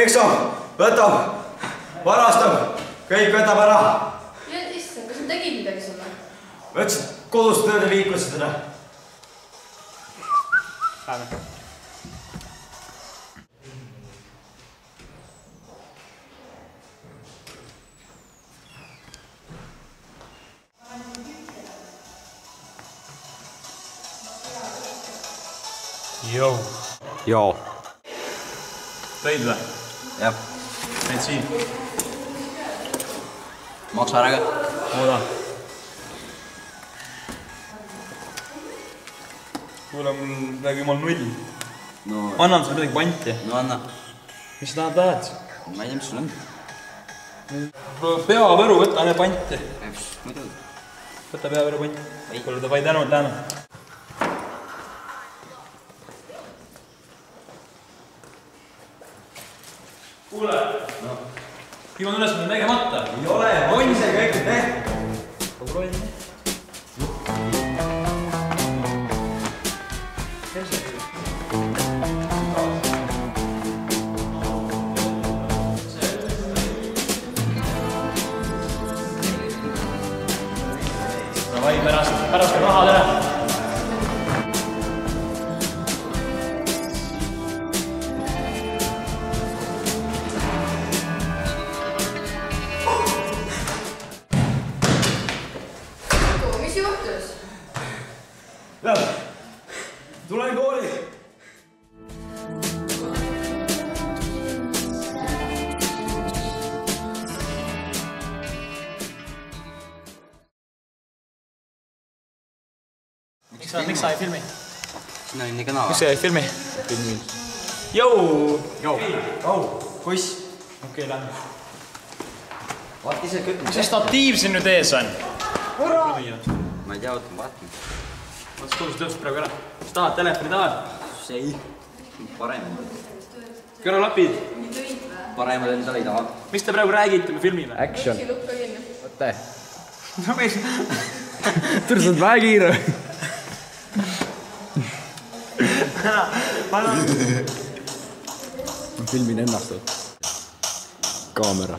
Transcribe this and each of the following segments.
eksab, võtab, varastab, kõik võtab ära. Issand, kas sa tegid midagi sulle? Võtsid kodust tööle viikusid teda. Lähme. Joo. Joo. Tõid või? Jah. Need siin. Maksa ära ka. Ooda. Kuule, mul praegu jumal null. No. Annan sulle midagi panti. No anna. Mis sa tahad? Ma ei tea, mis sul on. Peavõru, võta ne panti. Muidu. Võta peavõru panti. Kuule, davai tänud, lähme. Kuule. Kiva on üles mõne tegemata. Ei ole, on ise kõik need. Kogu roll. Davai, pärast rahad ära. Mis juhtus? Jah, tulen kooli. Miks sa ei filmi? Sina on nii kanava. Miks sa ei filmi? Jou! Jou. Kuss. Okei, lähme. Vaat ise kõik. Mis see statiiv siin nüüd ees on? Ma ei tea, ootan, vaatan. Vaata, kuulus tõusnud praegu ära. Kas tahad telefoni tahad? See ei. Parem. Kõrvalapid. Paremad endale ei taha. Miks te praegu räägite, me filmime? Action. Lukka kinni. Võtte. No mis? Tõrsad vähe kiire. Ma filmin ennast. Kaamera.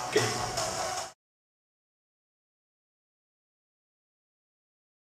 Okay.